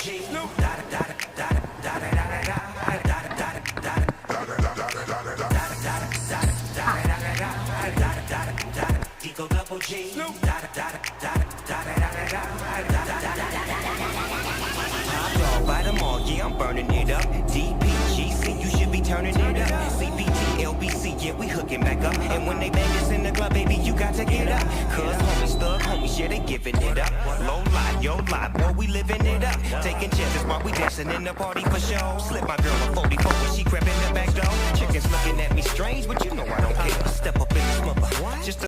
G. Eagle double G. Top dog by the mall, yeah, I'm burning it up. DPGC, you should be turning it up. CPT, LBC, yeah, we hooking back up. And when they bang us in the club, baby, you got to get up. Cause homies, thug homies, yeah, they giving it up. Low lie, yo lie, boy, we living it up. Taking chances while we dancing in the party for show. Slip my girl a 44 when she crept in the back door. Chickens looking at me strange, but you know I don't care. Step up in this mother, just